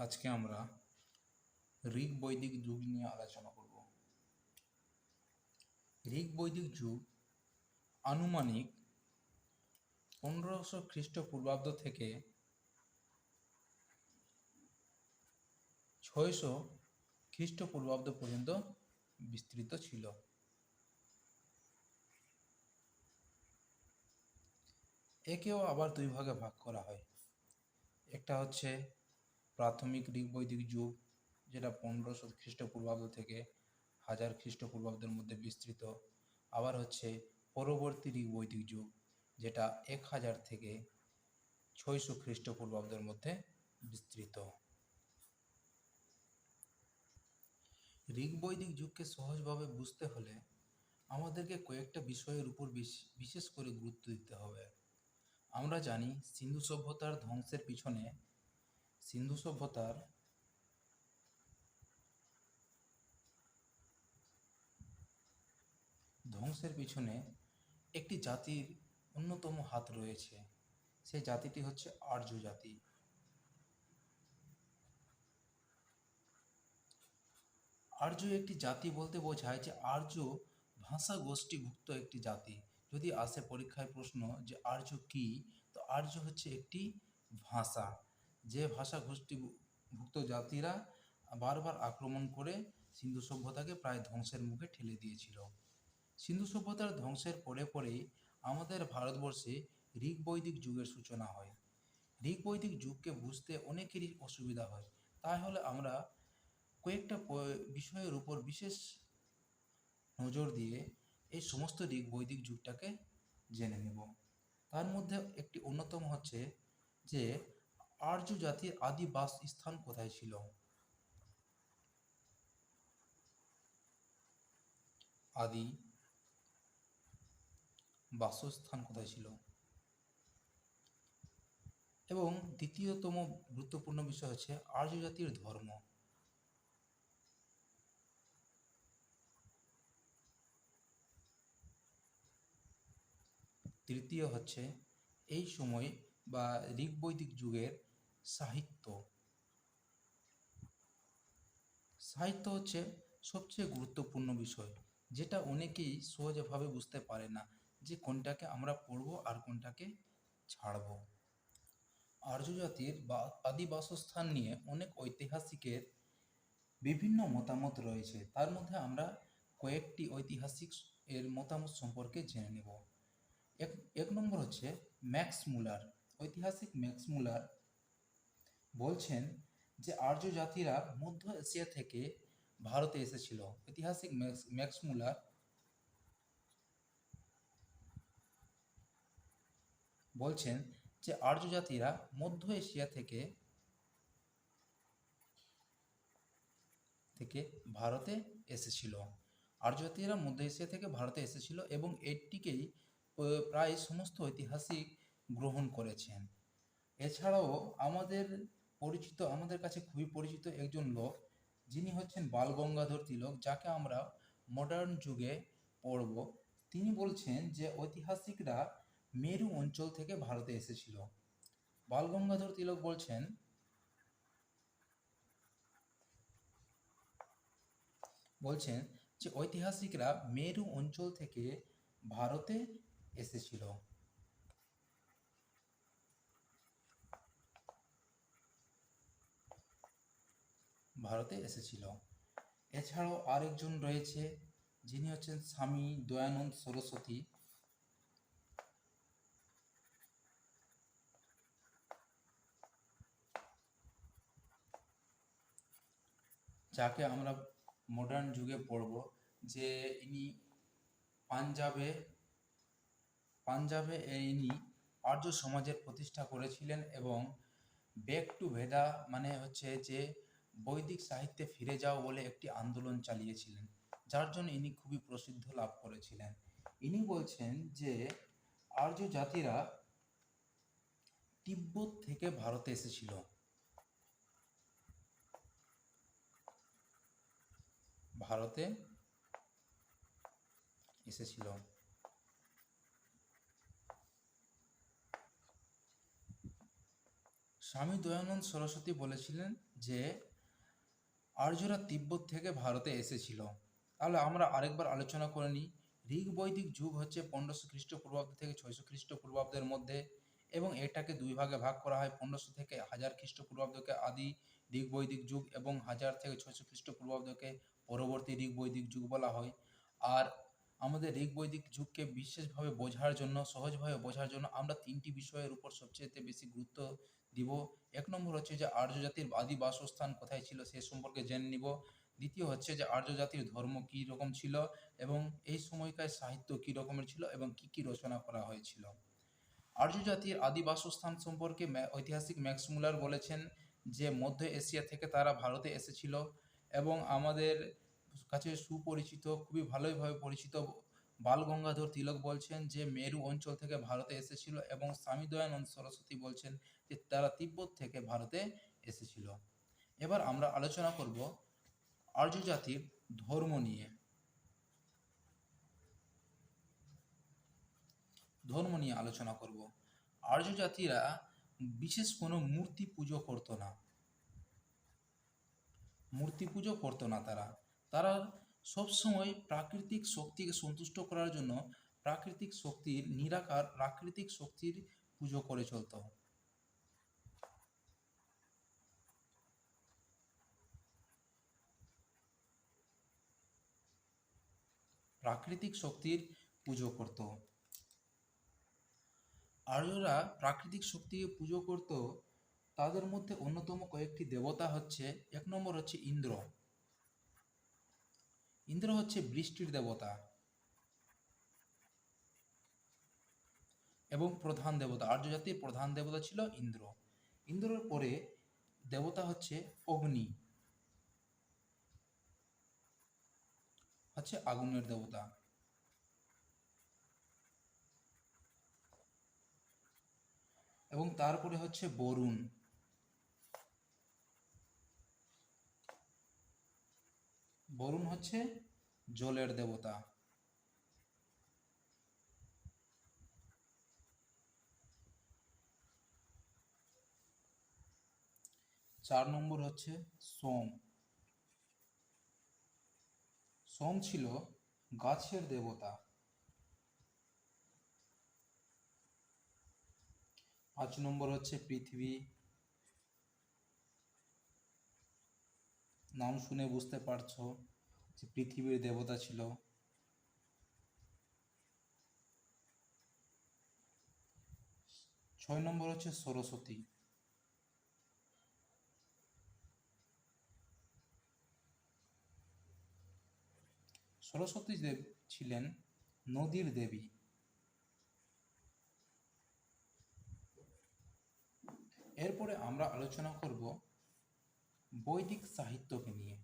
আজকে আমরা ঋগ বৈদিক যুগ নিয়ে আলোচনা করব। ঋগ বৈদিক যুগ আনুমানিক 1500 খ্রিস্টপূর্বাব্দ থেকে 600 খ্রিস্টপূর্বাব্দ পর্যন্ত বিস্তৃত ছিল। একেও আবার দুই ভাগে ভাগ করা হয়। একটা হচ্ছে প্রাথমিক ঋগ বৈদিক যুগ, যেটা 1500 খ্রিস্টপূর্বাব্দ থেকে 1000 খ্রিস্টপূর্বাব্দের মধ্যে বিস্তৃত। আবার হচ্ছে পরবর্তী ঋগ বৈদিক যুগ, যেটা 1000 থেকে 600 খ্রিস্টপূর্বাব্দের মধ্যে বিস্তৃত। ঋগ বৈদিক যুগকে সহজভাবে বুঝতে হলে আমাদেরকে কয়েকটা বিষয়ের উপর বিশেষ করে গুরুত্ব দিতে হবে। আমরা জানি সিন্ধু সভ্যতার ধ্বংসের পিছনে একটি জাতির অন্যতম হাত রয়েছে। সেই জাতিটি হচ্ছে আর্য জাতি। আর্য একটি জাতি বলতে বোঝায় যে আর্য ভাষা গোষ্ঠীভুক্ত একটি জাতি। যদি আসে পরীক্ষায় প্রশ্ন যে আর্য কি, তো আর্য হচ্ছে একটি ভাষা, যে ভাষা গোষ্ঠীভুক্ত জাতিরা বারবার আক্রমণ করে সিন্ধু সভ্যতাকে প্রায় ধ্বংসের মুখে ঠেলে দিয়েছিল। সিন্ধু সভ্যতার ধ্বংসের পরেই আমাদের ভারতবর্ষে ঋগ বৈদিক যুগের সূচনা হয়। ঋগ বৈদিক যুগকে বুঝতে অনেকেরই অসুবিধা হয়। তাহলে আমরা কয়েকটা বিষয়ের উপর বিশেষ নজর দিয়ে এই সমস্ত ঋগ বৈদিক যুগটাকে জেনে নেব। তার মধ্যে একটি অন্যতম হচ্ছে যে আর্য জাতির আদি বাসস্থান কোথায় ছিল। আদি বাসস্থান কোথায় ছিল, এবং দ্বিতীয়তম গুরুত্বপূর্ণ বিষয় হচ্ছে আর্য জাতির ধর্ম। তৃতীয় হচ্ছে এই সময় বা ঋগ বৈদিক যুগের সাহিত্য। সাহিত্য হচ্ছে সবচেয়ে গুরুত্বপূর্ণ বিষয়, যেটা অনেকেই সহজভাবে বুঝতে পারে না, যে কোনটাকে আমরা পড়ব আর কোনটাকে ছাড়ব। আর্য জাতির আদি বাসস্থান নিয়ে অনেক ঐতিহাসিকের বিভিন্ন মতামত রয়েছে। তার মধ্যে আমরা কয়েকটি ঐতিহাসিক এর মতামত সম্পর্কে জেনে নেব। এক নম্বর হচ্ছে ম্যাক্স মুলার। ঐতিহাসিক ম্যাক্স মুলার বলছেন যে আর্য জাতিরা মধ্য এশিয়া থেকে ভারতে এসেছিল। ঐতিহাসিক ম্যাক্স মুলার বলছেন যে আর্য জাতিরা মধ্য এশিয়া থেকে ভারতে এসেছিল। আর্য জাতিরা মধ্য এশিয়া থেকে ভারতে এসেছিল এবং এটিকেই প্রায় সমস্ত ঐতিহাসিক গ্রহণ করেছেন। এছাড়াও আমাদের কাছে খুবই পরিচিত একজন লোক, যিনি হচ্ছেন বালগঙ্গাধর তিলক, যাকে আমরা মডার্ন যুগে পড়ব। তিনি বলছেন যে ঐতিহাসিকরা মেরু অঞ্চল থেকে ভারতে এসেছিল। বালগঙ্গাধর তিলক বলছেন যে ঐতিহাসিকরা মেরু অঞ্চল থেকে ভারতে এসেছিল। এছাড়াও আরেকজন রয়েছে, যিনি হচ্ছেন স্বামী দয়ানন্দ সরস্বতী। যাকে আমরা মডার্ন যুগে পড়ব, যে ইনি পাঞ্জাবে ইনি আর্য সমাজের প্রতিষ্ঠা করেছিলেন এবং ব্যাক টু ভেদা মানে হচ্ছে যে বৈদিক সাহিত্যে ফিরে যাও বলে একটি আন্দোলন চালিয়েছিলেন, যার জন্য ইনি খুবই প্রসিদ্ধ লাভ করেছিলেন। ইনি বলছেন যে আর্য জাতিরা তিব্বত থেকে ভারতে এসেছিল। স্বামী দয়ানন্দ সরস্বতী বলেছিলেন যে আর্যরা তিব্বত থেকে ভারতে এসেছিল। তাহলে আমরা আরেকবার আলোচনা করে নিই। ঋগ বৈদিক যুগ হচ্ছে 1500 খ্রিস্টপূর্বাব্দ থেকে 600 খ্রিস্টপূর্বাব্দের মধ্যে, এবং এটাকে দুই ভাগে ভাগ করা হয়। 1500 থেকে 1000 খ্রিস্টপূর্বাব্দকে আদি ঋগ বৈদিক যুগ এবং 1000 থেকে 600 খ্রিস্টপূর্বাব্দকে পরবর্তী ঋগ বৈদিক যুগ বলা হয়। আর আমাদের ঋগ বৈদিক যুগকে বিশেষভাবে বোঝার জন্য, সহজভাবে বোঝার জন্য আমরা তিনটি বিষয়ের উপর সবচেয়ে বেশি গুরুত্ব দিব। এক নম্বর হচ্ছে যে আর্য জাতির আদি বাসস্থান কোথায় ছিল সে সম্পর্কে জেনে নিব। দ্বিতীয় হচ্ছে যে আর্য জাতির ধর্ম কী রকম ছিল এবং এই সময়কার সাহিত্য কী রকমের ছিল এবং কী কী রচনা করা হয়েছিল। আর্য জাতির আদি বাসস্থান সম্পর্কে ঐতিহাসিক ম্যাক্স মুলার বলেছেন যে মধ্য এশিয়া থেকে তারা ভারতে এসেছিল, এবং আমাদের কাছে সুপরিচিত, খুবই ভালোইভাবে পরিচিত বাল গঙ্গাধর তিলক বলছেন যে মেরু অঞ্চল থেকে ভারতে এসেছিল, এবং স্বামী দয়ানন্দ সরস্বতী বলছেন যে তারা তিব্বত থেকে ভারতে এসেছিল। এবার আমরা আলোচনা করব আর্য জাতির ধর্ম নিয়ে। আলোচনা করব। আর্য জাতিরা বিশেষ কোনো মূর্তি পুজো করতো না। তারা তারা সবসময় প্রাকৃতিক শক্তিকে সন্তুষ্ট করার জন্য প্রাকৃতিক শক্তির নিরাকার প্রাকৃতিক শক্তির পুজো করে চলত। প্রাকৃতিক শক্তির পুজো করত। আর্যরা প্রাকৃতিক শক্তিকে পুজো করত। তাদের মধ্যে অন্যতম কয়েকটি দেবতা হচ্ছে, এক নম্বর হচ্ছে ইন্দ্র। ইন্দ্র হচ্ছে বৃষ্টির দেবতা এবং প্রধান দেবতা। আর্য জাতির প্রধান দেবতা ছিল ইন্দ্র। ইন্দ্রের পরে দেবতা হচ্ছে অগ্নি, হচ্ছে আগুনের দেবতা। এবং তারপরে হচ্ছে বরুণ। বরুণ হচ্ছে জলের দেবতা। চার নম্বর হচ্ছে সোম। সোম ছিল গাছের দেবতা। পাঁচ নম্বর হচ্ছে পৃথিবী। নাম শুনে বুঝতে পারছো যে পৃথিবীর দেবতা ছিল। ছয় নম্বর হচ্ছে সরস্বতী। সরস্বতী দেব ছিলেন নদীর দেবী। এরপরে আমরা আলোচনা করব বৈদিক সাহিত্যকে নিয়ে,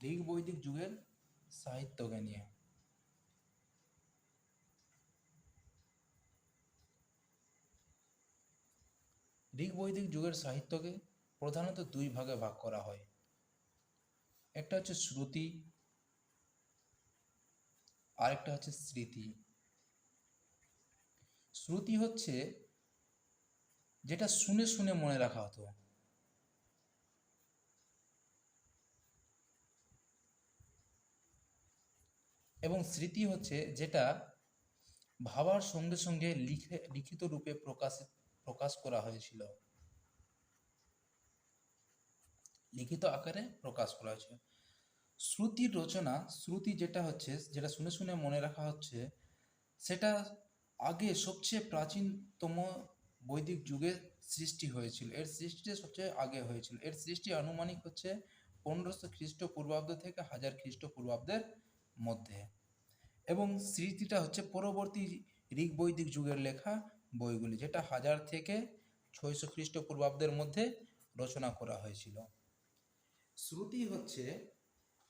ঋগ বৈদিক যুগের সাহিত্যকে নিয়ে। ঋগ বৈদিক যুগের সাহিত্যকে প্রধানত দুই ভাগে ভাগ করা হয়। একটা হচ্ছে শ্রুতি, আরেকটা হচ্ছে স্মৃতি। শ্রুতি হচ্ছে যেটা শুনে শুনে মনে রাখা হতো, এবং স্মৃতি হচ্ছে যেটা ভাবার সঙ্গে সঙ্গে লিখিত রূপে প্রকাশ করা হয়েছিল, লিখিত আকারে প্রকাশ করা হয়েছে। শ্রুতির রচনা, শ্রুতি যেটা হচ্ছে, যেটা শুনে শুনে মনে রাখা হচ্ছে, সেটা আগে সবচেয়ে প্রাচীনতম বৈদিক যুগে সৃষ্টি হয়েছিল। এর সৃষ্টিটা সবচেয়ে আগে হয়েছিল। এর সৃষ্টি আনুমানিক হচ্ছে 1500 খ্রিস্টপূর্বাব্দ থেকে 1000 খ্রিস্টপূর্বাব্দের মধ্যে, এবং স্মৃতিটা হচ্ছে পরবর্তী ঋগ বৈদিক যুগের লেখা বইগুলি, যেটা 1000 থেকে 600 খ্রিস্টপূর্বাব্দের মধ্যে রচনা করা হয়েছিল। শ্রুতি হচ্ছে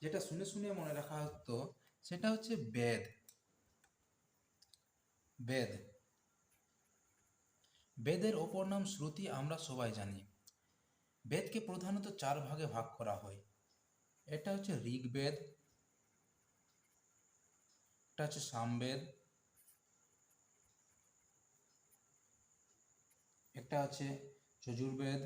যেটা শুনে শুনে মনে রাখা হতো, সেটা হচ্ছে বেদ। বেদের অপর নাম শ্রুতি, আমরা সবাই জানি। বেদকে প্রধানত চার ভাগে ভাগ করা হয়। এটা হচ্ছে ঋগ্বেদ, এটা হচ্ছে সামবেদ, একটা আছে যজুর্বেদ,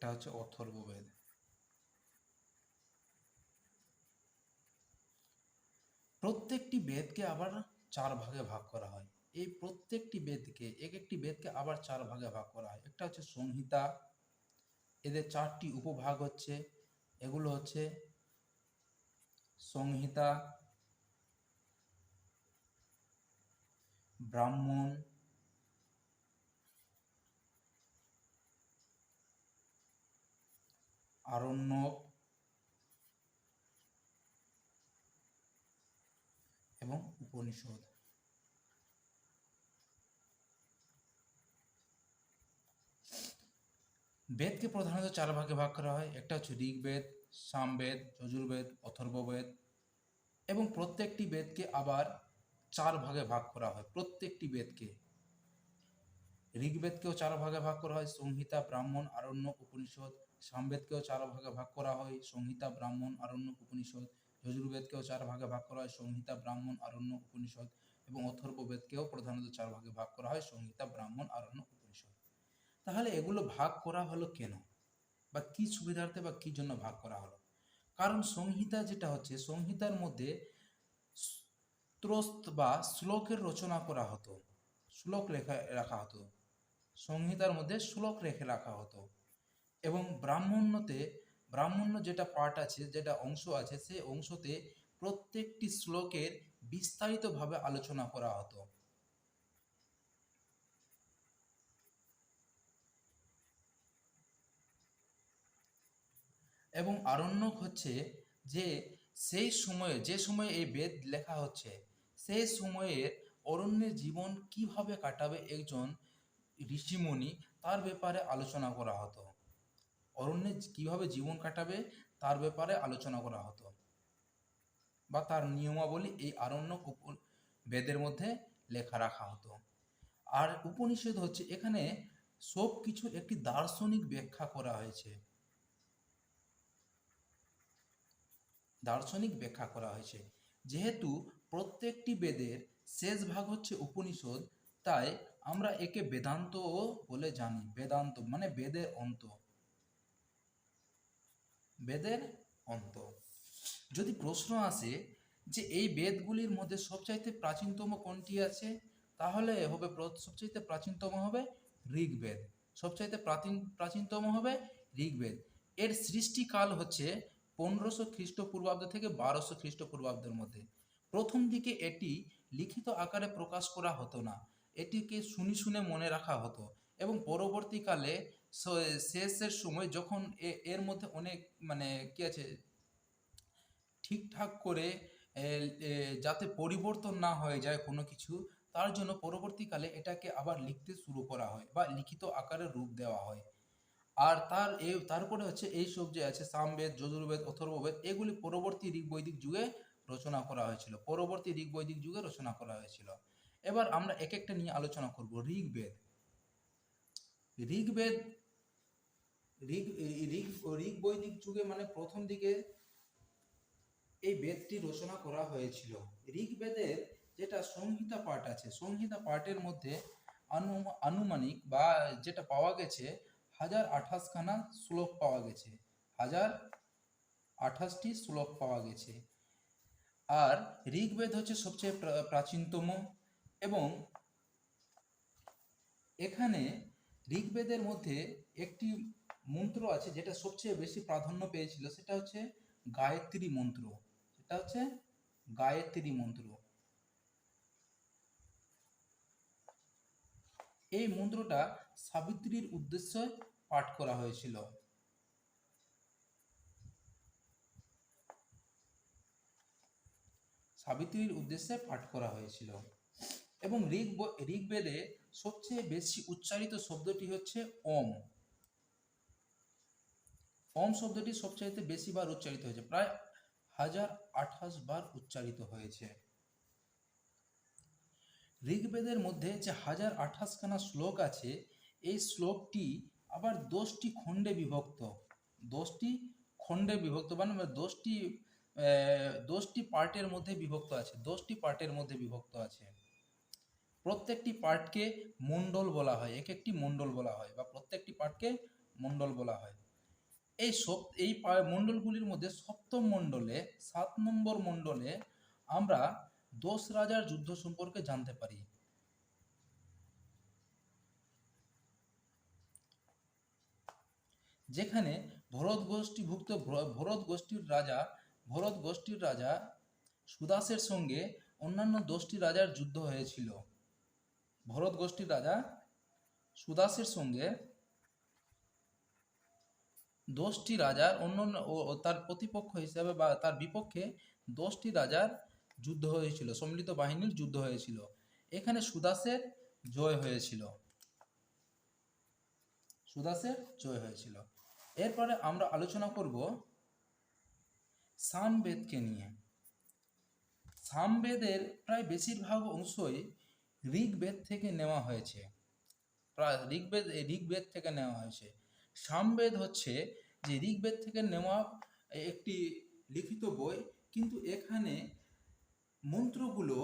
একটা হচ্ছে অথর্ববেদ। প্রত্যেকটি বেদকে আবার 4 ভাগে ভাগ করা হয়। এই প্রত্যেকটি বেদকে এক একটি বেদকে আবার 4 ভাগে ভাগ করা হয়। একটা হচ্ছে সংহিতা, এদের 4টি উপভাগ হচ্ছে, এগুলো হচ্ছে সংহিতা, ব্রাহ্মণ, আরণ্যক এবং উপনিষদ। বেদকে প্রধানত 4 ভাগে ভাগ করা হয়। একটা হচ্ছে ঋগ্বেদ, সামবেদ, যজুর্বেদ, অথর্ববেদ, এবং প্রত্যেকটি বেদকে আবার 4 ভাগে ভাগ করা হয়। প্রত্যেকটি বেদকে, ঋগ্বেদকেও 4 ভাগে ভাগ করা হয়, সংহিতা, ব্রাহ্মণ, আরণ্যক, উপনিষদ। সামবেদকেও 4 ভাগে ভাগ করা হয়, সংহিতা, ব্রাহ্মণ, আরণ্যক, উপনিষদ। যজুর্বেদকেও 4 ভাগে ভাগ করা হয়, সংহিতা, ব্রাহ্মণ, আরণ্যক, উপনিষদ। এবং অথর্ববেদকেও প্রধানত 4 ভাগে ভাগ করা হয়, সংহিতা, ব্রাহ্মণ, আরণ্যক, উপনিষদ। তাহলে এগুলো ভাগ করা হলো কেন, বা কি সুবিধার্থে বা কি জন্য ভাগ করা হলো? কারণ সংহিতা যেটা হচ্ছে, সংহিতার মধ্যে স্তোত্র বা শ্লোকের রচনা করা হতো, শ্লোক লেখা রাখা হতো, সংহিতার মধ্যে শ্লোক রেখে রাখা হতো। এবং ব্রাহ্মণ্য যেটা পার্ট আছে, যেটা অংশ আছে, সেই অংশতে প্রত্যেকটি শ্লোকের বিস্তারিতভাবে আলোচনা করা হতো। এবং আরণ্যক হচ্ছে যে যে সময়ে এই বেদ লেখা হচ্ছে, সেই সময়ের অরণ্যের জীবন কিভাবে কাটাবে একজন ঋষিমুনি, তার ব্যাপারে আলোচনা করা হতো। অরণ্যে কিভাবে জীবন কাটাবে তার ব্যাপারে আলোচনা করা হতো, বা তার নিয়মাবলী এই আরণ্যক বেদের মধ্যে লেখা রাখা হতো। আর উপনিষদ হচ্ছে, এখানে সব কিছুর একটি দার্শনিক ব্যাখ্যা করা হয়েছে, যেহেতু প্রত্যেকটি বেদের শেষ ভাগ হচ্ছে উপনিষদ, তাই আমরা একে বেদান্ত বলে জানি। বেদান্ত মানে বেদের অন্ত। যদি প্রশ্ন আসে যে এই বেদগুলির মধ্যে সবচাইতে প্রাচীনতম কোনটি আছে, তাহলে হবে সবচাইতে প্রাচীনতম হবে ঋগ্বেদ। সবচাইতে প্রাচীনতম হবে ঋগ্বেদ। এর সৃষ্টিকাল হচ্ছে 1500 খ্রিস্টপূর্বাব্দ থেকে 1200 খ্রিস্টপূর্বাব্দের মধ্যে। প্রথম দিকে এটি লিখিত আকারে প্রকাশ করা হতো না, এটিকে শুনে শুনে মনে রাখা হতো। এবং পরবর্তীকালে শেষের সময় যখন এর মধ্যে অনেক মানে কি আছে, ঠিকঠাক করে যাতে পরিবর্তন না হয়ে যায় কোনো কিছু, তার জন্য পরবর্তীকালে এটাকে আবার লিখতে শুরু করা হয় বা লিখিত আকারে রূপ দেওয়া হয়। আর তারপরে হচ্ছে এইসব যে আছে সামবেদ, যজুর্বেদ, অথর্ববেদ, এগুলি পরবর্তী ঋগ্বৈদিক যুগে রচনা করা হয়েছিল। এবার আমরা এক একটা নিয়ে আলোচনা করব। ঋগ্বেদ ঋগ্বেদ ঋগ ঋগ ঋগ্বৈদিক যুগে মানে প্রথম দিকে এই বেদটি রচনা করা হয়েছিল। ঋগ্বেদের যেটা সংহিতা পাঠ আছে, সংহিতা পাঠের মধ্যে আনুমানিক বা যেটা পাওয়া গেছে 1028খানা শ্লোক পাওয়া গেছে, 1028টি শ্লোক পাওয়া গেছে। আর ঋগ্বেদ হচ্ছে সবচেয়ে প্রাচীনতম। এবং এখানে ঋগ্বেদের মধ্যে একটি মন্ত্র আছে যেটা সবচেয়ে বেশি প্রাধান্য পেয়েছিল, সেটা হচ্ছে গায়ত্রী মন্ত্র। এই মন্ত্রটা সাবিত্রীর উদ্দেশ্যে পাঠ করা হয়েছিল। এবং ঋগ্বেদে সবচেয়ে বেশি উচ্চারিত শব্দটি হচ্ছে ওম। ওম শব্দটি সবচাইতে বেশি বার উচ্চারিত হয়েছে, প্রায় 1028 বার উচ্চারিত হয়েছে। ঋগ্বেদের মধ্যে যে 1028খানা শ্লোক আছে, এই শ্লোকটি আবার 10টি খণ্ডে বিভক্ত। 10টি খণ্ডে বিভক্ত মানে 10টি পার্টের মধ্যে বিভক্ত আছে। প্রত্যেকটি পার্টকে মণ্ডল বলা হয়, এক একটি মণ্ডল বলা হয়, বা প্রত্যেকটি পার্টকে মণ্ডল বলা হয়। এই মণ্ডলগুলির মধ্যে সপ্তম মণ্ডলে 7 নম্বর মণ্ডলে আমরা 10 রাজার যুদ্ধ সম্পর্কে জানতে পারি। যেখানে ভরত গোষ্ঠীর রাজা সুদাসের সঙ্গে অন্যান্য 10টি রাজার যুদ্ধ হয়েছিল। ভরত গোষ্ঠীর রাজা সুদাসের সঙ্গে 10টি রাজার অন্যান্য তার প্রতিপক্ষ হিসাবে বা তার বিপক্ষে 10টি রাজার যুদ্ধ হয়েছিল, সম্মিলিত বাহিনীর যুদ্ধ হয়েছিল। এখানে সুদাসের জয় হয়েছিল। এরপরে আমরা আলোচনা করব সামবেদকে নিয়ে। সামবেদের প্রায় বেশিরভাগ অংশই ঋগ্বেদ থেকে নেওয়া হয়েছে। ঋগ্বেদ থেকে নেওয়া হয়েছে। সামবেদ হচ্ছে যে ঋগ্বেদ থেকে নেওয়া একটি লিখিত বই, কিন্তু এখানে মন্ত্রগুলো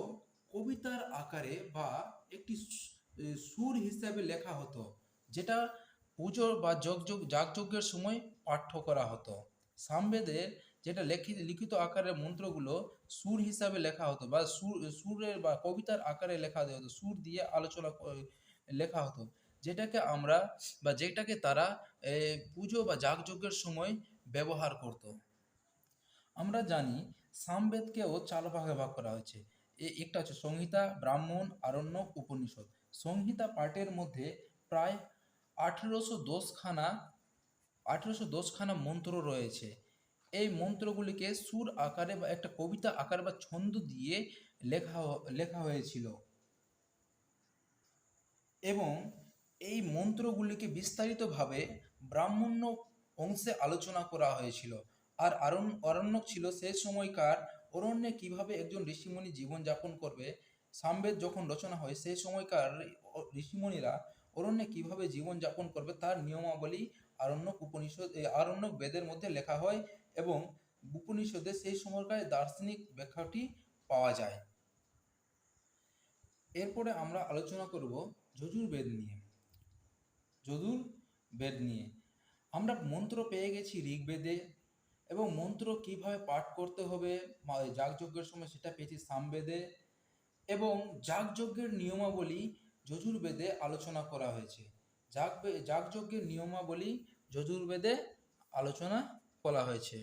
কবিতার আকারে বা একটি সুর হিসাবে লেখা হতো, যেটা পুজো বা যাগযজ্ঞের সময় পাঠ্য করা হতো। সামবেদের যেটা লিখিত আকারের মন্ত্রগুলো সুর হিসাবে লেখা হতো বা সুরের বা কবিতার আকারে লেখা হতো, সুর দিয়ে লেখা হতো, যেটাকে তারা পুজো বা যাগযজ্ঞের সময় ব্যবহার করত। আমরা জানি সামবেদকেও 4 ভাগে ভাগ করা হয়েছে। একটা হচ্ছে সংহিতা, ব্রাহ্মণ, আরণ্যক, উপনিষদ। সংহিতা পাঠের মধ্যে প্রায় 1810 খানা মন্ত্র রয়েছে। এই মন্ত্রগুলিকে সুর আকারে বা একটা কবিতা আকারে বা ছন্দ দিয়ে লেখা হয়েছিল, এবং এই মন্ত্রগুলিকে বিস্তারিতভাবে ব্রাহ্মণ্য অংশে আলোচনা করা হয়েছিল। আর অরণ্যক ছিল সেই সময়কার অরণ্যে কিভাবে একজন ঋষিমুনি জীবনযাপন করবে। সামবেদ যখন রচনা হয় সেই সময়কার ঋষিমুনিরা অরণ্যে কিভাবে জীবনযাপন করবে তার নিয়মাবলী আরণ্যক বেদের মধ্যে লেখা হয়, এবং উপনিষদে সেই সময়কার দার্শনিক ব্যাখ্যাটি পাওয়া যায়। এরপরে আমরা আলোচনা করব যজুর্বেদ নিয়ে। আমরা মন্ত্র পেয়ে গেছি ঋগ্বেদে, এবং মন্ত্র কিভাবে পাঠ করতে হবে যাগযজ্ঞের সময় সেটা পেয়েছি সামবেদে, এবং যাগযজ্ঞের নিয়মাবলী যজুর্বেদে আলোচনা করা হয়েছে। যাগযজ্ঞের নিয়মাবলী যজুর্বেদে আলোচনা করা হয়েছে।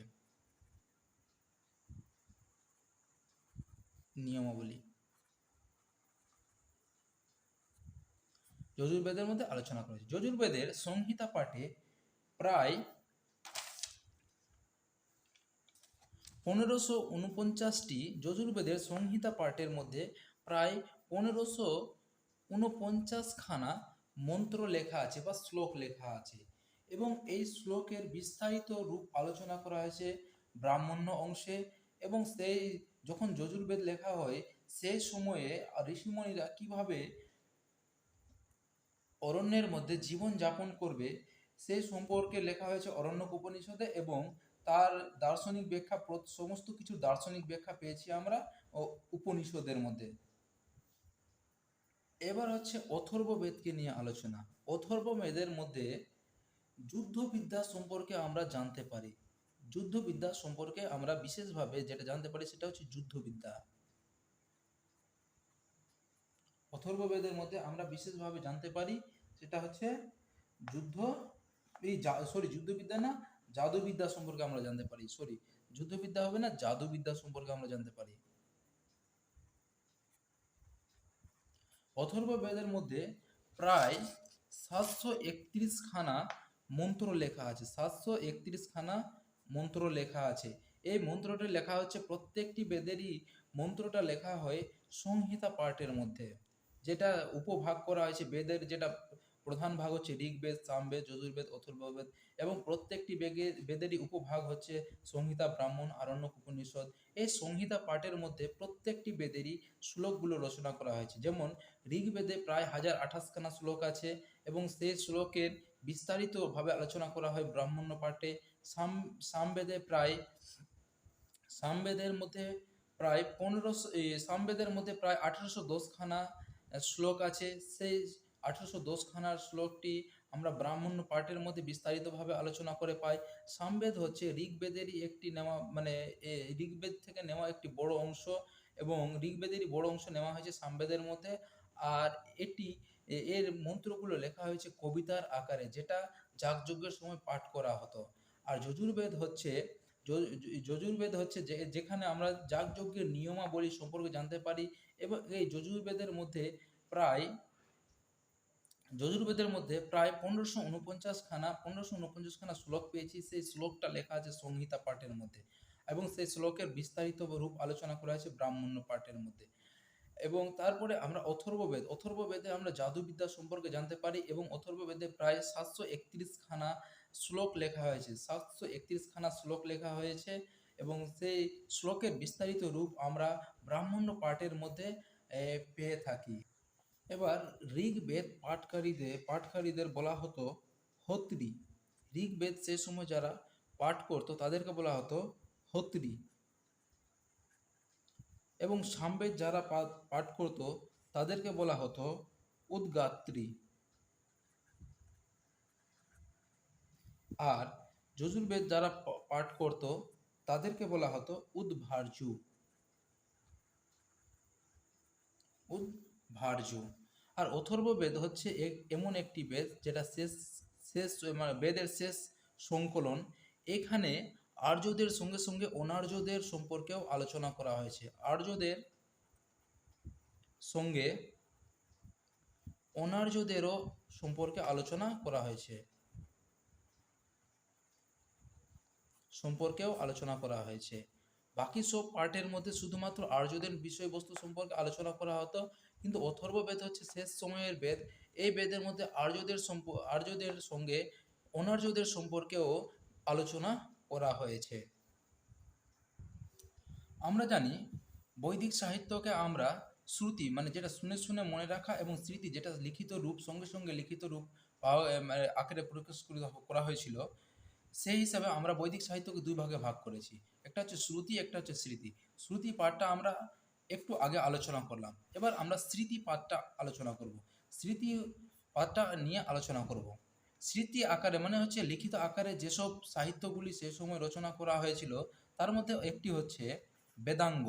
যজুর্বেদের মধ্যে আলোচনা করা হয়েছে। যজুর্বেদের সংহিতা পাঠে প্রায় 1549টি যজুর্বেদের সংহিতা পাঠের মধ্যে প্রায় 1549খানা মন্ত্র লেখা আছে বা শ্লোক লেখা আছে, এবং এই শ্লোকের বিস্তারিত রূপ আলোচনা করা হয়েছে ব্রাহ্মণ্য অংশে। এবং যখন যজুর্বেদ লেখা হয় সেই সময়ে ঋষিমুনিরা কিভাবে অরণ্যের মধ্যে জীবন যাপন করবে সেই সম্পর্কে লেখা হয়েছে অরণ্যক উপনিষদে, এবং তার দার্শনিক ব্যাখ্যা, সমস্ত কিছু দার্শনিক ব্যাখ্যা পেয়েছি আমরা উপনিষদের মধ্যে। এবার হচ্ছে অথর্ববেদকে নিয়ে আলোচনা। অথর্ববেদের মধ্যে যুদ্ধবিদ্যা সম্পর্কে আমরা জানতে পারি। যুদ্ধবিদ্যা সম্পর্কে আমরা বিশেষভাবে যেটা জানতে পারি সেটা হচ্ছে যুদ্ধবিদ্যা। অথর্ববেদের মধ্যে আমরা বিশেষভাবে জানতে পারি সেটা হচ্ছে যুদ্ধবিদ্যা না, জাদুবিদ্যা সম্পর্কে আমরা জানতে পারি। যুদ্ধবিদ্যা হবে না, জাদুবিদ্যা সম্পর্কে আমরা জানতে পারি। অথর্ববেদের মধ্যে প্রায় 731খানা মন্ত্র লেখা আছে। 731খানা মন্ত্র লেখা আছে। এই মন্ত্রটি লেখা হচ্ছে প্রত্যেকটি বেদেরই মন্ত্রটা লেখা হয় সংহিতা পাঠের মধ্যে, যেটা উপভাগ করা হয়েছে। বেদের যেটা প্রধান ভাগ হচ্ছে ঋগ্বেদ, সামবেদ, যজুর্বেদ, অথর্ববেদ, এবং প্রত্যেকটি বেদেরই উপভাগ হচ্ছে সংহিতা, ব্রাহ্মণ, আরণ্যক, উপনিষদ। এই সংহিতা পাঠের মধ্যে প্রত্যেকটি বেদেরই শ্লোকগুলো রচনা করা হয়েছে। যেমন ঋগ্বেদে প্রায় 1028খানা শ্লোক আছে, এবং সেই শ্লোকের বিস্তারিতভাবে আলোচনা করা হয় ব্রাহ্মণ্য পাঠে। সামবেদের মধ্যে প্রায় 1810খানা শ্লোক আছে। সেই 1810খানার শ্লোকটি আমরা ব্রাহ্মণ্য পাঠের মধ্যে বিস্তারিতভাবে আলোচনা করে পাই। সামবেদ হচ্ছে ঋগ্বেদেরই একটি নেওয়া, মানে ঋগ্বেদ থেকে নেওয়া একটি বড় অংশ, এবং ঋগ্বেদেরই বড় অংশ নেওয়া হয়েছে সামবেদের মধ্যে। আর এটি এর মন্ত্রগুলো লেখা হয়েছে কবিতার আকারে, যেটা যাগযজ্ঞের সময় পাঠ করা হতো। আর যজুর্বেদ হচ্ছে যজুর্বেদ হচ্ছে যেখানে আমরা যাগযজ্ঞের নিয়মাবলী সম্পর্কে জানতে পারি। এবং এই প্রায় প্রায় 1549খানা শ্লোক পেয়েছি। সেই শ্লোকটা লেখা আছে সংহিতা পাঠের মধ্যে, এবং সেই শ্লোকের বিস্তারিত রূপ আলোচনা করা হয়েছে ব্রাহ্মণ্য পাঠের মধ্যে। এবং তারপরে আমরা অথর্ববেদে আমরা জাদুবিদ্যা সম্পর্কে জানতে পারি, এবং অথর্ববেদে প্রায় 731খানা শ্লোক লেখা হয়েছে। 731খানা শ্লোক লেখা হয়েছে, এবং সেই শ্লোকের বিস্তারিত রূপ আমরা ব্রাহ্মণ্য পাঠের মধ্যে পেয়ে থাকি। এবার ঋগ্বেদ পাঠকারীদের বলা হতো হোত্রি। ঋগ্বেদ সে সময় যারা পাঠ করতো তাদেরকে বলা হতো হোত্রি, এবং সামবেদ যারা পাঠ করতো তাদেরকে বলা হতো উদ্গাত্রী। আর যজুর্বেদ যারা পাঠ করতো তাদেরকে বলা হতো উদ্ভার্যু। আর অথর্ববেদ হচ্ছে এমন একটি বেদ যেটা শেষ শেষ মানে বেদের শেষ সংকলন। এখানে আর্যদের সঙ্গে সঙ্গে অনার্যদের সম্পর্কেও আলোচনা করা হয়েছে। আর্যদের সঙ্গে অনার্যদেরও সম্পর্কে আলোচনা করা হয়েছে, বাকি সব পার্টের মধ্যে শুধুমাত্র আর্যদের বিষয়বস্তু সম্পর্কে আলোচনা করা হতো। কিন্তু অথর্ববেদ হচ্ছে শেষ সময়ের বেদ। এই বেদের মধ্যে আর্যদের সঙ্গে অনার্যদের সম্পর্কেও আলোচনা করা হয়েছে। আমরা জানি বৈদিক সাহিত্যকে আমরা শ্রুতি, মানে যেটা শুনে শুনে মনে রাখা, এবং স্মৃতি যেটা লিখিত রূপ, সঙ্গে সঙ্গে লিখিত রূপ আকারে প্রকাশ করা হয়েছিল, সেই হিসাবে আমরা বৈদিক সাহিত্যকে দুই ভাগে ভাগ করেছি। একটা হচ্ছে শ্রুতি, একটা হচ্ছে স্মৃতি। শ্রুতি পাঠটা আমরা একটু আগে আলোচনা করলাম, এবার আমরা স্মৃতি পাঠটা আলোচনা করব। স্মৃতি পাঠটা নিয়ে আলোচনা করব। স্মৃতি আকারে মানে হচ্ছে লিখিত আকারে যেসব সাহিত্যগুলি সে সময় রচনা করা হয়েছিল, তার মধ্যে একটি হচ্ছে বেদাঙ্গ।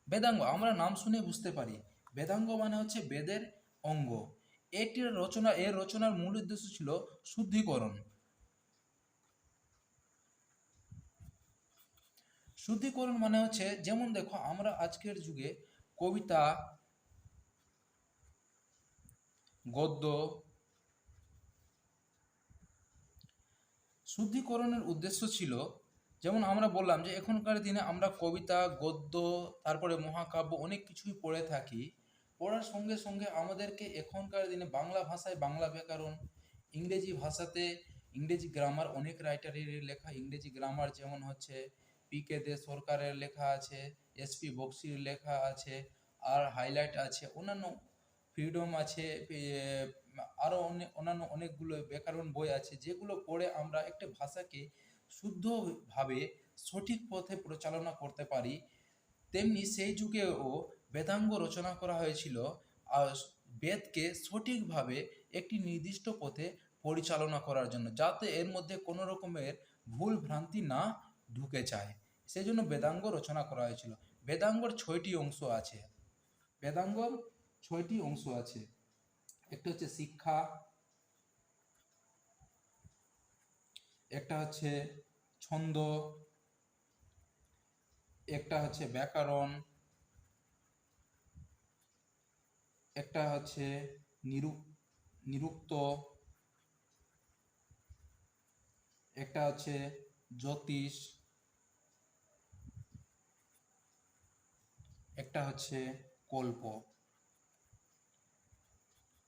বেদাঙ্গ আমরা নাম শুনে বুঝতে পারি, বেদাঙ্গ মানে হচ্ছে বেদের অঙ্গ। এর রচনার মূল উদ্দেশ্য ছিল শুদ্ধিকরণ। শুদ্ধিকরণ মানে হচ্ছে, যেমন দেখো আমরা আজকের যুগে কবিতা, গদ্য, শুদ্ধিকরণের উদ্দেশ্য ছিল, যেমন আমরা বললাম যে এখনকার দিনে আমরা কবিতা, গদ্য, তারপরে মহাকাব্য অনেক কিছুই পড়ে থাকি। পড়ার সঙ্গে সঙ্গে আমাদেরকে এখনকার দিনে বাংলা ভাষায় বাংলা ব্যাকরণ, ইংরেজি ভাষাতে ইংরেজি গ্রামার, অনেক রাইটারের লেখা ইংরেজি গ্রামার, যেমন হচ্ছে পি.কে. দে সরকারের লেখা আছে, এস.পি. বক্সির লেখা আছে, আর হাইলাইট আছে, অন্যান্য ফ্রিডম আছে, আরও অন্যান্য অনেকগুলো ব্যাকরণ বই আছে, যেগুলো পড়ে আমরা একটা ভাষাকে শুদ্ধভাবে সঠিক পথে পরিচালনা করতে পারি। তেমনি সেই যুগেও বেদাঙ্গ রচনা করা হয়েছিল, আর বেদকে সঠিকভাবে একটি নির্দিষ্ট পথে পরিচালনা করার জন্য, যাতে এর মধ্যে কোনো রকমের ভুল ভ্রান্তি না ঢুকে যায়, সেই জন্য বেদাঙ্গ রচনা করা হয়েছিল। বেদাঙ্গর 6টি অংশ আছে। বেদাঙ্গর 6টি অংশ আছে। একটা হচ্ছে শিক্ষা, একটা হচ্ছে ছন্দ, একটা হচ্ছে ব্যাকরণ, একটা হচ্ছে নিরুক্ত, একটা হচ্ছে জ্যোতিষ, একটা হচ্ছে কল্প।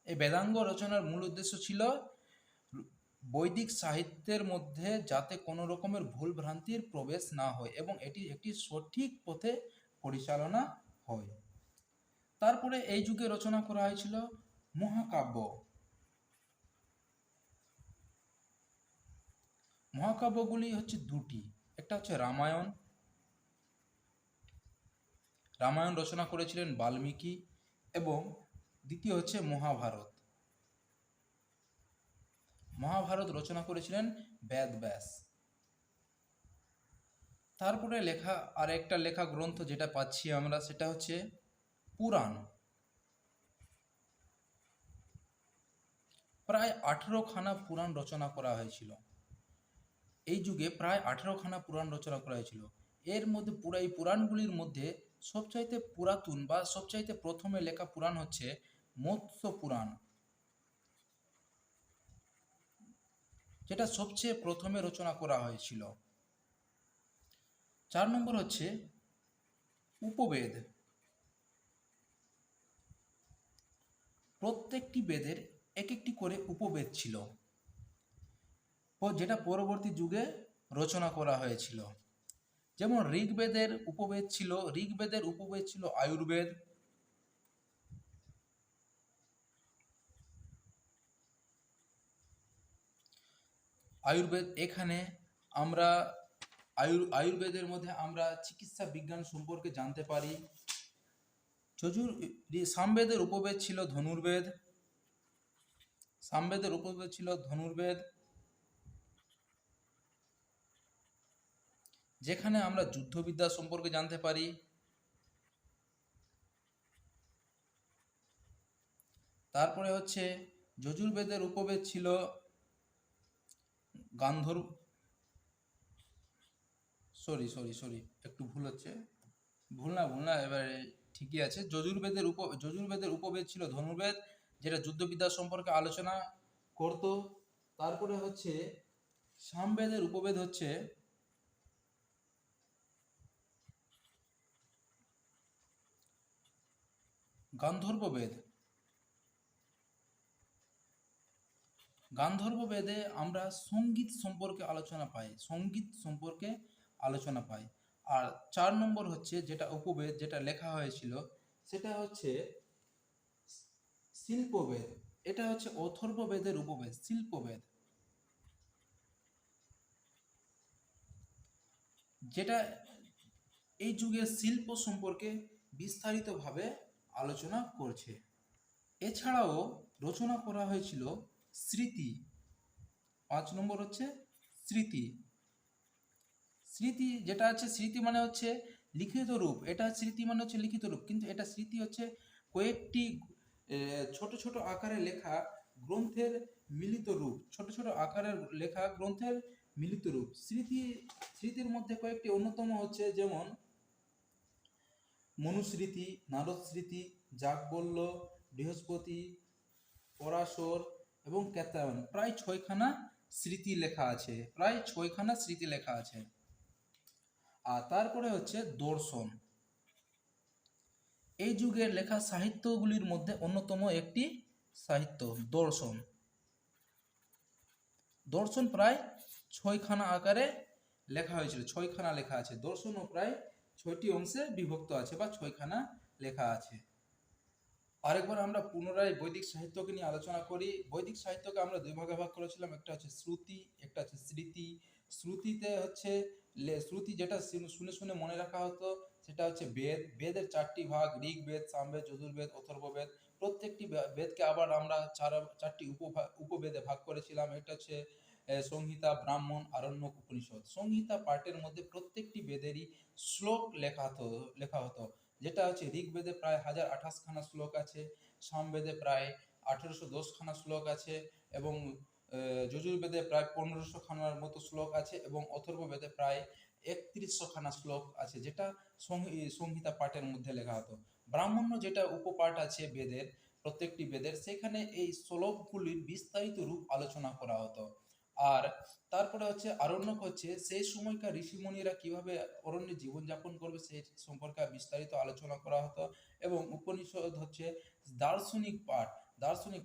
এই বেদাঙ্গ রচনার মূল উদ্দেশ্য ছিল বৈদিক সাহিত্যের মধ্যে যাতে কোনো রকমের ভুল ভ্রান্তির প্রবেশ না হয়, এবং এটি একটি সঠিক পথে পরিচালনা হয়। তারপরে এই যুগে রচনা করা হয়েছিল মহাকাব্য। মহাকাব্যগুলি হচ্ছে দুটি, একটা হচ্ছে রামায়ণ। রামায়ণ রচনা করেছিলেন বাল্মীকি, এবং দ্বিতীয় হচ্ছে মহাভারত। মহাভারত রচনা করেছিলেন বেদব্যাস। তারপরে লেখা আর একটা লেখা গ্রন্থ যেটা পাচ্ছি আমরা, সেটা হচ্ছে পুরাণ। প্রায় 18খানা পুরাণ রচনা করা হয়েছিল। এই যুগে প্রায় 18খানা পুরাণ রচনা করা হয়েছিল। এর মধ্যে এই পুরাণগুলির মধ্যে সবচাইতে পুরাতন বা সবচাইতে প্রথমে লেখা পুরাণ হচ্ছে মৎস্য পুরাণ, যেটা সবচেয়ে প্রথমে রচনা করা হয়েছিল। 4 নম্বর হচ্ছে উপবেদ। প্রত্যেকটি বেদের এক একটি করে উপবেদ ছিল, যেটা পরবর্তী যুগে রচনা করা হয়েছিল। যেমন ঋগ্বেদের উপবেদ ছিল আয়ুর্বেদ। এখানে আমরা আয়ুর্বেদের মধ্যে আমরা চিকিৎসা বিজ্ঞান সম্পর্কে জানতে পারি। সামবেদের উপবেদ ছিল ধনুর্বেদ। যেখানে আমরা যুদ্ধবিদ্যা সম্পর্কে জানতে পারি। তারপরে হচ্ছে যজুর্বেদের উপবেদ ছিল গান্ধর্ব, সরি একটু ভুল হচ্ছে, ভুল না এবারে ঠিকই আছে। যজুর্বেদের উপবেদ ছিল ধনুর্বেদ, যেটা যুদ্ধবিদ্যা সম্পর্কে আলোচনা করত। তারপরে হচ্ছে সামবেদের উপবেদ হচ্ছে গান্ধর্ববেদ। গান্ধর্ববেদে আমরা সঙ্গীত সম্পর্কে আলোচনা পাই। আর 4 নম্বর হচ্ছে যেটা উপবেদ, যেটা লেখা হয়েছিল, সেটা হচ্ছে শিল্পবেদ। এটা হচ্ছে অথর্ববেদের উপবেদ, শিল্পবেদ, যেটা এই যুগের শিল্প সম্পর্কে বিস্তারিতভাবে আলোচনা করছে। এছাড়াও রচনা করা হয়েছিল স্মৃতি। 5 নম্বর হচ্ছে স্মৃতি। যেটা হচ্ছে স্মৃতি মানে হচ্ছে লিখিত রূপ। এটা স্মৃতি মানে হচ্ছে লিখিত রূপ, কিন্তু এটা স্মৃতি হচ্ছে কয়েকটি ছোট ছোট আকারে লেখা গ্রন্থের মিলিত রূপ। স্মৃতির মধ্যে কয়েকটি অন্যতম হচ্ছে যেমন মনুস্মৃতি, নারদ স্মৃতি, যাজ্ঞবল্ক্য, বৃহস্পতি, পরাশর এবং কেতায়ন। প্রায় 6খানা স্মৃতি লেখা আছে। আর তারপরে হচ্ছে দর্শন। এই যুগের লেখা সাহিত্যগুলির মধ্যে অন্যতম একটি সাহিত্য দর্শন প্রায় 6খানা আকারে লেখা হয়েছিল। 6খানা লেখা আছে। দর্শনও প্রায় 6টি অংশে বিভক্ত আছে বা 6খানা লেখা আছে। আরেকবার আমরা পুনরায় বৈদিক সাহিত্যকে নিয়ে আলোচনা করি। বৈদিক সাহিত্যকে আমরা 2 ভাগে ভাগ করেছিলাম, একটা হচ্ছে শ্রুতি, একটা হচ্ছে স্মৃতি। শ্রুতিতে হচ্ছে শ্রুতি যেটা শুনে শুনে মনে রাখা হতো, সেটা হচ্ছে বেদের 4টি ভাগ: ঋগ্বেদ, সামবেদ, যজুর্বেদ, অথর্ববেদ। প্রত্যেকটি বেদকে আবার আমরা 4টি উপবেদে ভাগ করেছিলাম। এটা হচ্ছে সংহিতা, ব্রাহ্মণ, আরণ্যক, উপনিষদ। সংহিতা পাঠের মধ্যে প্রত্যেকটি বেদেরই শ্লোক লেখা হতো, যেটা হচ্ছে ঋগ্বেদে প্রায় 1028খানা শ্লোক আছে, সামবেদে প্রায় 1810খানা শ্লোক আছে, এবং যজুর্বেদে প্রায় 1500খানার মতো শ্লোক আছে, এবং অথর্ববেদে প্রায় 3100খানা শ্লোক আছে, যেটা সংহিতা পাঠের মধ্যে লেখা হতো। ব্রাহ্মণ্য যেটা উপপাঠ আছে প্রত্যেকটি বেদের, সেখানে এই শ্লোকগুলির বিস্তারিত রূপ আলোচনা করা হতো। আর তারপরে হচ্ছে আরণ্যক, হচ্ছে সেই সময়কার ঋষিমুনিরা কিভাবে অরণ্যে জীবনযাপন করবে সেই সম্পর্কে বিস্তারিত আলোচনা করা হতো। এবং উপনিষদ হচ্ছে দার্শনিক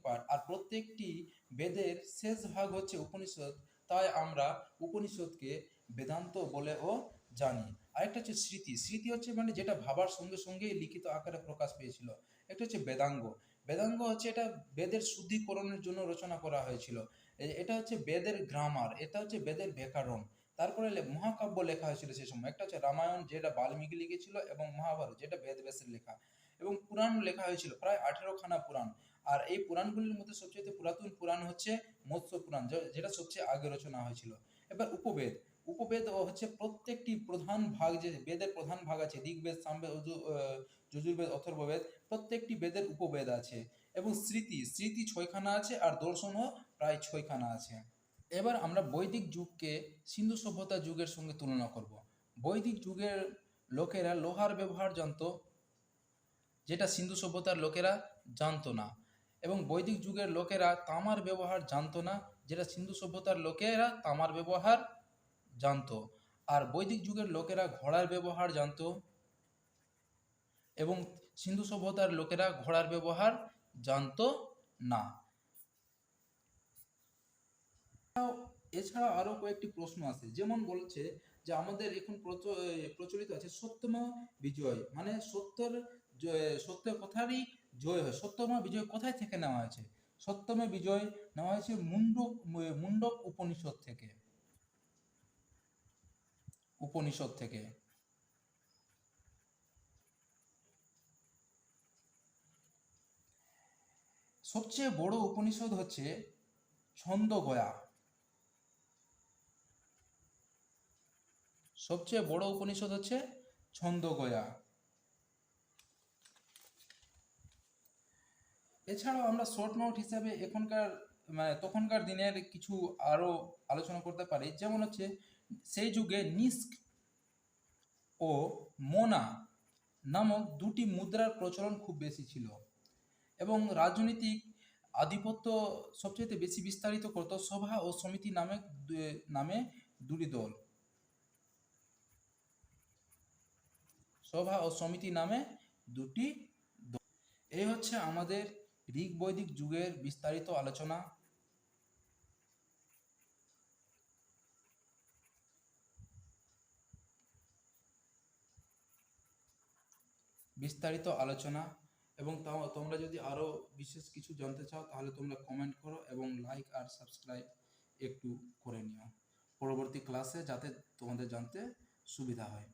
পাঠ। আর প্রত্যেকটি বেদের শেষ ভাগ হচ্ছে উপনিষদ, তাই আমরা উপনিষদকে বেদান্ত বলেও জানি। আরেকটা হচ্ছে স্মৃতি হচ্ছে মানে যেটা ভাবার সঙ্গে সঙ্গেই লিখিত আকারে প্রকাশ পেয়েছিল। একটা হচ্ছে বেদাঙ্গ হচ্ছে এটা বেদের শুদ্ধিকরণের জন্য রচনা করা হয়েছিল। এটা হচ্ছে বেদের গ্রামার, এটা হচ্ছে বেদের ব্যাকরণ। তারপরে মহাকাব্য লেখা হয়েছিল সে সময়। একটা হচ্ছে রামায়ণ, যেটা বাল্মীকি লিখেছিল, এবং মহাভারত, যেটা বেদব্যাসের লেখা। এবং পুরাণ লেখা হয়েছিল, প্রায় 18খানা পুরাণ। আর এই পুরাণগুলির মধ্যে সবচেয়ে পুরাতন পুরাণ হচ্ছে মৎস্য পুরাণ, যেটা সবচেয়ে আগে রচনা হয়েছিল। এবার উপবেদ, উপবেদ হচ্ছে প্রত্যেকটি প্রধান ভাগ, যে বেদের প্রধান ভাগ আছে, ঋগ্বেদ, সামবেদ, যজুর্বেদ, অথর্ববেদ, প্রত্যেকটি বেদের উপবেদ আছে। এবং স্মৃতি, স্মৃতি 6খানা আছে, আর দর্শনও প্রায় 6খানা আছে। এবার আমরা বৈদিক যুগকে সিন্ধু সভ্যতা যুগের সঙ্গে তুলনা করব। বৈদিক যুগের লোকেরা লোহার ব্যবহার জানতো, যেটা সিন্ধু সভ্যতার লোকেরা জানতো না। এবং বৈদিক যুগের লোকেরা তামার ব্যবহার জানতো না, যেটা সিন্ধু সভ্যতার লোকেরা তামার ব্যবহার জানতো। আর বৈদিক যুগের লোকেরা ঘোড়ার ব্যবহার জানতো, এবং সিন্ধু সভ্যতার লোকেরা ঘোড়ার ব্যবহার জানতো না। এছাড়া আরো কয়েকটি প্রশ্ন আছে, যেমন বলছে যে আমাদের এখন প্রচলিত আছে সত্যমেव বিজয়, মানে সত্যের কথারই জয় হয়। সত্যমেव বিজয় কোথায় থেকে নেওয়া হয়েছে? সত্যমেव বিজয় নেওয়া হয়েছে মুন্ডক উপনিষদ থেকে। উপনিষদ থেকে। সবচেয়ে বড় উপনিষদ হচ্ছে ছন্দগয়া। সবচেয়ে বড় উপনিষদ হচ্ছে ছন্দগয়া। এছাড়াও আমরা শর্ট নোট হিসাবে এখনকার, মানে তখনকার দিনের কিছু আরো আলোচনা করতে পারি, যেমন হচ্ছে সেই যুগে নিস্ক ও মোনা নামক দুটি মুদ্রার প্রচলন খুব বেশি ছিল, এবং রাজনৈতিক আধিপত্য সবচেয়ে বেশি বিস্তারিত করত সভা ও সমিতি নামে দুটি দল। সভা ও সমিতি নামে দুটি দল। এই হচ্ছে আমাদের ঋগ বৈদিক যুগের বিস্তারিত আলোচনা। এবং তোমরা যদি আরো বিশেষ কিছু জানতে চাও তাহলে তোমরা কমেন্ট করো, এবং লাইক আর সাবস্ক্রাইব একটু করে নিও পরবর্তী ক্লাসে, যাতে তোমাদের জানতে সুবিধা হয়।